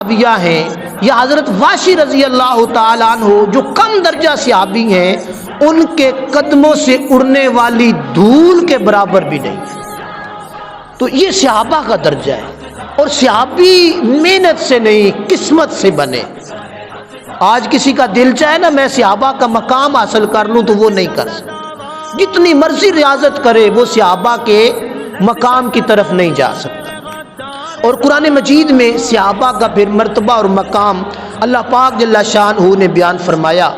صحابیہ ہیں یا حضرت واشی رضی اللہ تعالیٰ عنہ جو کم درجہ صحابی ہیں، ان کے قدموں سے اڑنے والی دھول کے برابر بھی نہیں ہے۔ تو یہ صحابہ کا درجہ ہے، اور صحابی محنت سے نہیں قسمت سے بنے۔ آج کسی کا دل چاہے نا میں صحابہ کا مقام حاصل کر لوں تو وہ نہیں کر سکتا، جتنی مرضی ریاضت کرے وہ صحابہ کے مقام کی طرف نہیں جا سکتا۔ اور قرآن مجید میں صحابہ کا پھر مرتبہ اور مقام اللہ پاک جل شانہ نے بیان فرمایا،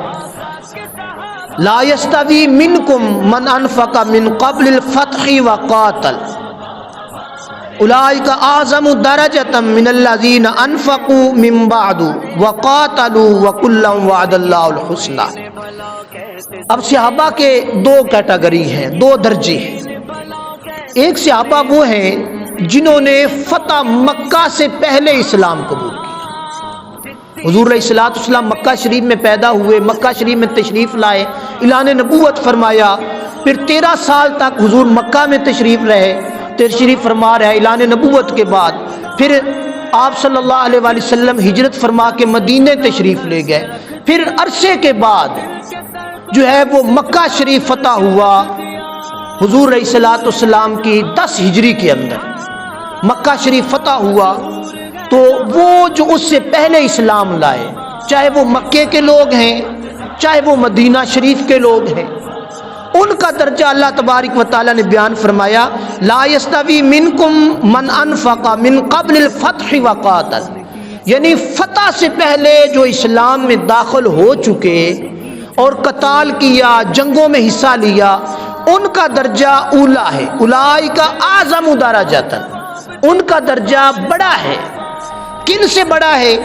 لا یستوی منکم من انفق من قبل الفتح وقاتل اولئک اعظم درجۃ من الذین انفقوا من بعد وقاتلوا وکلا وعد اللہ الحسنی۔ اب صحابہ کے دو کیٹیگری ہیں، دو درجے ہیں۔ ایک صحابہ وہ ہیں جنہوں نے فتح مکہ سے پہلے اسلام قبول کیا۔ حضور علیہ الصلوۃ والسلام مکہ شریف میں پیدا ہوئے، مکہ شریف میں تشریف لائے، اعلان نبوت فرمایا، پھر 13 سال تک حضور مکہ میں تشریف رہے، تشریف فرما رہے اعلان نبوت کے بعد۔ پھر آپ صلی اللہ علیہ وآلہ وسلم ہجرت فرما کے مدینے تشریف لے گئے، پھر عرصے کے بعد جو ہے وہ مکہ شریف فتح ہوا حضور علیہ الصلوۃ والسلام کی 10 ہجری کے اندر مکہ شریف فتح ہوا۔ تو وہ جو اس سے پہلے اسلام لائے، چاہے وہ مکے کے لوگ ہیں چاہے وہ مدینہ شریف کے لوگ ہیں، ان کا درجہ اللہ تبارک و تعالیٰ نے بیان فرمایا، لا یستوی منکم من انفق من قبل الفتح وقاتل، یعنی فتح سے پہلے جو اسلام میں داخل ہو چکے اور قتال کیا، جنگوں میں حصہ لیا، ان کا درجہ اولا ہے، اولئک اعظم درجۃ، ان کا درجہ بڑا ہے۔ کن سے بڑا ہے؟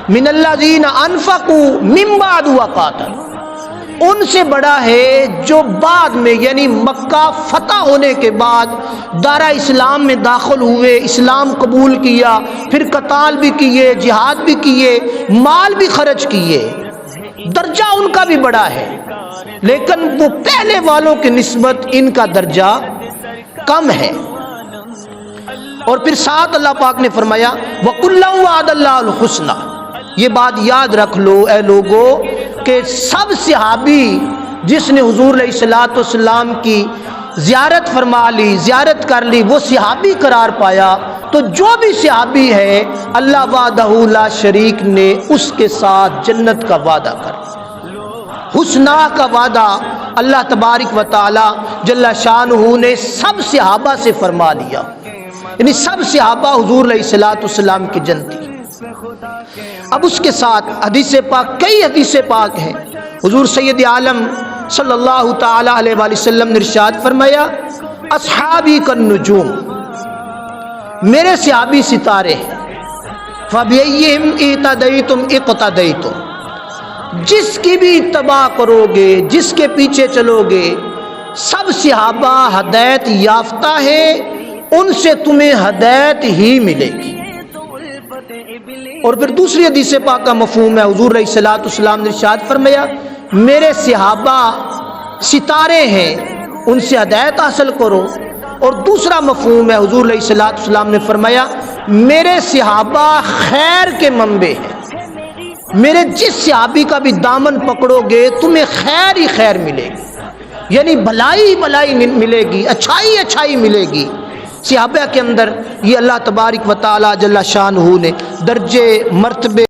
من الذین انفقوا من بعد وقاتل، ان سے بڑا ہے جو بعد میں یعنی مکہ فتح ہونے کے بعد دارہ اسلام میں داخل ہوئے، اسلام قبول کیا، پھر قتال بھی کیے، جہاد بھی کیے، مال بھی خرچ کیے، درجہ ان کا بھی بڑا ہے۔ لیکن وہ پہلے والوں کی نسبت ان کا درجہ کم ہے۔ اور پھر ساتھ اللہ پاک نے فرمایا وَكُلًّا وَعَدَ اللَّهُ الْحُسْنَى۔ یہ بات یاد رکھ لو اے لوگو کہ سب صحابی جس نے حضور علیہ الصلوۃ والسلام کی زیارت فرما لی، زیارت کر لی، وہ صحابی قرار پایا۔ تو جو بھی صحابی ہے اللہ وحدہ لا شریک نے اس کے ساتھ جنت کا وعدہ کر، حسنہ کا وعدہ اللہ تبارک و تعالی جل شانہ نے سب صحابہ سے فرما لیا، یعنی سب صحابہ حضور علیہ الصلوۃ والسلام کی جنتی۔ اب اس کے ساتھ حدیث پاک، کئی حدیث پاک ہیں، حضور سید عالم صلی اللہ تعالی علیہ وآلہ وسلم نے ارشاد فرمایا اصحابی کالنجوم، میرے صحابی ستارے ہیں، فبأیہم اہتدیتم اقتدیتم، جس کی بھی اتباع کرو گے، جس کے پیچھے چلو گے، سب صحابہ ہدایت یافتہ ہیں، ان سے تمہیں ہدایت ہی ملے گی۔ اور پھر دوسری حدیث پاک کا مفہوم ہے، حضور علیہ الصلوۃ والسلام نے ارشاد فرمایا میرے صحابہ ستارے ہیں، ان سے ہدایت حاصل کرو۔ اور دوسرا مفہوم ہے، حضور علیہ الصلوۃ والسلام نے فرمایا میرے صحابہ خیر کے منبع ہیں، میرے جس صحابی کا بھی دامن پکڑو گے تمہیں خیر ہی خیر ملے گی، یعنی بھلائی بھلائی ملے گی، اچھائی اچھائی ملے گی۔ صحابہ کے اندر یہ اللہ تبارک و تعالی جل شانہ نے درجے مرتبے